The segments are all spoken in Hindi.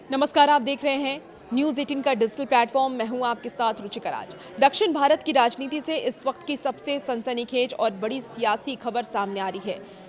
नमस्कार, आप देख रहे हैं न्यूज़ 18 का डिजिटल प्लेटफॉर्म। मैं हूं आपके साथ रुचिका राज। दक्षिण भारत की राजनीति से इस वक्त की सबसे सनसनीखेज और बड़ी सियासी खबर सामने आ रही है।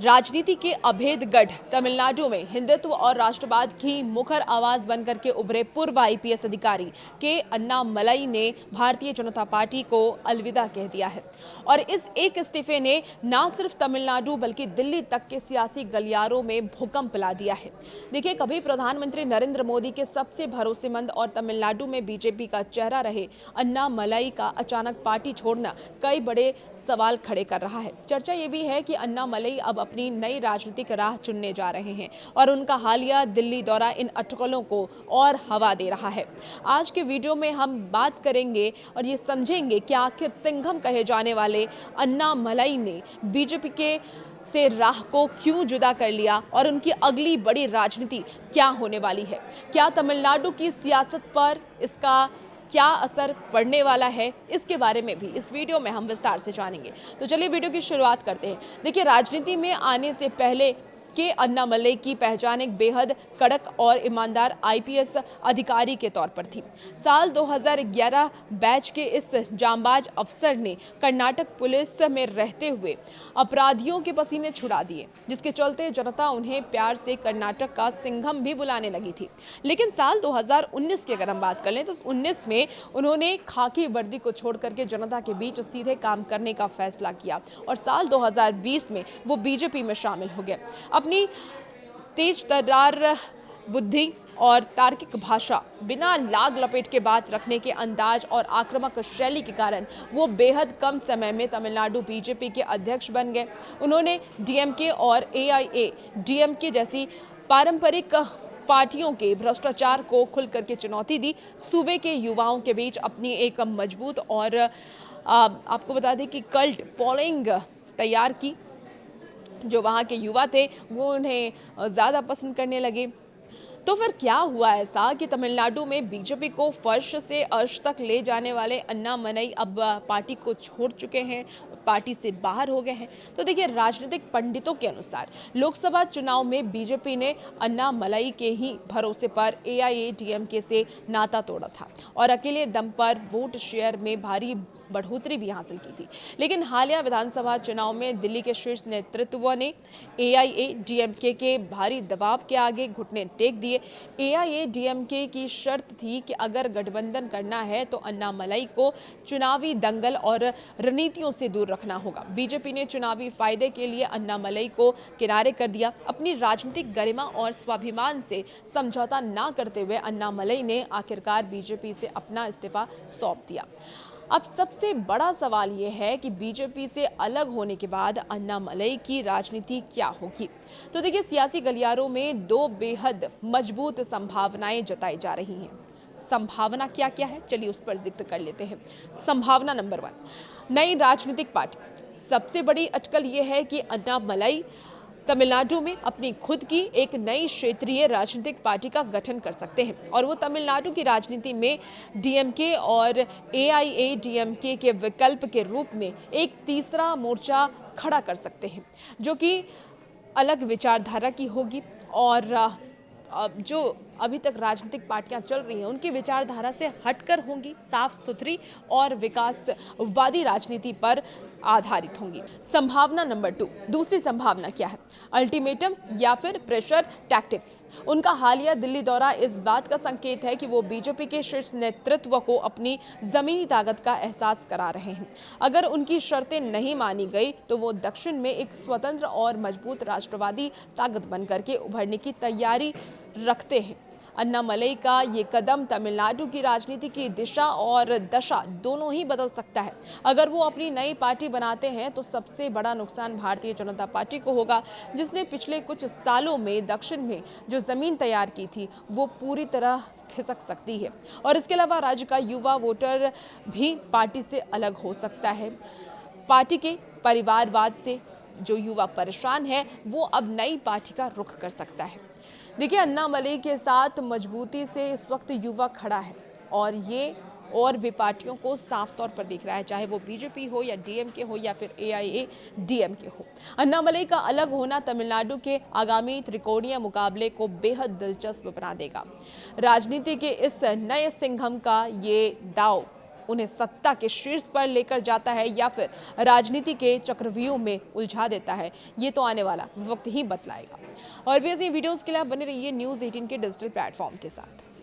राजनीति के अभेद गढ़ तमिलनाडु में हिंदुत्व और राष्ट्रवाद की मुखर आवाज बनकर के उभरे पूर्व आईपीएस अधिकारी के अन्नामलई ने भारतीय जनता पार्टी को अलविदा कह दिया है। और इस एक इस्तीफे ने न सिर्फ तमिलनाडु बल्कि दिल्ली तक के सियासी गलियारों में भूकंप ला दिया है। देखिए, कभी प्रधानमंत्री नरेंद्र मोदी के सबसे भरोसेमंद और तमिलनाडु में बीजेपी का चेहरा रहे अन्नामलई का अचानक पार्टी छोड़ना कई बड़े सवाल खड़े कर रहा है। चर्चा ये भी है कि अन्नामलई अब अपनी नई राजनीतिक राह चुनने जा रहे हैं और उनका हालिया दिल्ली दौरा इन अटकलों को और हवा दे रहा है। आज के वीडियो में हम बात करेंगे और ये समझेंगे कि आखिर सिंघम कहे जाने वाले अन्नामलई ने बीजेपी के से राह को क्यों जुदा कर लिया और उनकी अगली बड़ी राजनीति क्या होने वाली है। क्या तमिलनाडु की सियासत पर इसका क्या असर पड़ने वाला है, इसके बारे में भी इस वीडियो में हम विस्तार से जानेंगे। तो चलिए वीडियो की शुरुआत करते हैं। देखिए, राजनीति में आने से पहले के अन्नामलई की पहचान एक बेहद कड़क और ईमानदार आईपीएस अधिकारी के तौर पर थी। साल 2011 बैच के इस जांबाज अफसर ने कर्नाटक पुलिस में रहते हुए अपराधियों के पसीने छुड़ा दिए, जिसके चलते जनता उन्हें प्यार से कर्नाटक का सिंघम भी बुलाने लगी थी। लेकिन साल 2019 की अगर हम बात कर लें तो 19 में उन्होंने खाकी वर्दी को छोड़ करके जनता के बीच सीधे काम करने का फैसला किया और साल 2020 में वो बीजेपी में शामिल हो गए। अपनी तेज तर्रार बुद्धि और तार्किक भाषा, बिना लाग लपेट के बात रखने के अंदाज और आक्रामक शैली के कारण वो बेहद कम समय में तमिलनाडु बीजेपी के अध्यक्ष बन गए। उन्होंने डीएमके और एआईएडीएमके जैसी पारंपरिक पार्टियों के भ्रष्टाचार को खुल करके चुनौती दी। सूबे के युवाओं के बीच अपनी एक मजबूत और आपको बता दें कि कल्ट फॉलोइंग तैयार की। जो वहाँ के युवा थे वो उन्हें ज़्यादा पसंद करने लगे। तो फिर क्या हुआ ऐसा कि तमिलनाडु में बीजेपी को फर्श से अर्श तक ले जाने वाले अन्नामलई अब पार्टी को छोड़ चुके हैं, पार्टी से बाहर हो गए हैं। तो देखिए, राजनीतिक पंडितों के अनुसार लोकसभा चुनाव में बीजेपी ने अन्नामलई के ही भरोसे पर एआईएडीएमके से नाता तोड़ा था और अकेले दम पर वोट शेयर में भारी बढ़ोतरी भी हासिल की थी। लेकिन हालिया विधानसभा चुनाव में दिल्ली के शीर्ष नेतृत्व ने एआईएडीएमके के भारी दबाव के आगे घुटने टेक दिए। एआईएडीएमके की शर्त थी कि अगर गठबंधन करना है तो अन्नामलई को चुनावी दंगल और रणनीतियों से दूर रखना होगा। बीजेपी ने चुनावी फायदे के लिए अन्नामलई को किनारे कर दिया। अपनी राजनीतिक गरिमा और स्वाभिमान से समझौता न करते हुए अन्नामलई ने आखिरकार बीजेपी से अपना इस्तीफा सौंप दिया। अब सबसे बड़ा सवाल यह है कि बीजेपी से अलग होने के बाद अन्नामलई की राजनीति क्या होगी। तो देखिए, सियासी गलियारों में दो बेहद मजबूत संभावनाएं जताई जा रही हैं। संभावना क्या क्या है, चलिए उस पर जिक्र कर लेते हैं। संभावना नंबर 1, नई राजनीतिक पार्टी। सबसे बड़ी अटकल यह है कि अन्नामलई तमिलनाडु में अपनी खुद की एक नई क्षेत्रीय राजनीतिक पार्टी का गठन कर सकते हैं और वो तमिलनाडु की राजनीति में डीएमके और एआईएडीएमके के विकल्प के रूप में एक तीसरा मोर्चा खड़ा कर सकते हैं, जो कि अलग विचारधारा की होगी और जो अभी तक राजनीतिक पार्टियां चल रही हैं उनकी विचारधारा से हटकर होंगी, साफ सुथरी और विकासवादी राजनीति पर आधारित होंगी। संभावना नंबर 2, दूसरी संभावना क्या है? अल्टीमेटम या फिर प्रेशर टैक्टिक्स। उनका हालिया दिल्ली दौरा इस बात का संकेत है कि वो बीजेपी के शीर्ष नेतृत्व को अपनी जमीनी ताकत का एहसास करा रहे हैं। अगर उनकी शर्तें नहीं मानी गई तो वो दक्षिण में एक स्वतंत्र और मजबूत राष्ट्रवादी ताकत बनकर के उभरने की तैयारी रखते हैं। अन्नामलई का ये कदम तमिलनाडु की राजनीति की दिशा और दशा दोनों ही बदल सकता है। अगर वो अपनी नई पार्टी बनाते हैं तो सबसे बड़ा नुकसान भारतीय जनता पार्टी को होगा, जिसने पिछले कुछ सालों में दक्षिण में जो जमीन तैयार की थी वो पूरी तरह खिसक सकती है और इसके अलावा राज्य का युवा वोटर भी पार्टी से अलग हो सकता है। पार्टी के परिवारवाद से जो युवा परेशान है वो अब नई पार्टी का रुख कर सकता है। देखिए, अन्नामलई के साथ मजबूती से इस वक्त युवा खड़ा है और ये और भी पार्टियों को साफ तौर पर दिख रहा है, चाहे वो बीजेपी हो या डीएमके हो या फिर एआईएडीएमके हो। अन्नामलई का अलग होना तमिलनाडु के आगामी त्रिकोणीय मुकाबले को बेहद दिलचस्प बना देगा। राजनीति के इस नए सिंघम का ये दांव उन्हें सत्ता के शीर्ष पर लेकर जाता है या फिर राजनीति के चक्रव्यूह में उलझा देता है, ये तो आने वाला वक्त ही बतलाएगा। और भी ऐसी वीडियोस के लिए आप बने रहिए न्यूज़ 18 के डिजिटल प्लेटफॉर्म के साथ।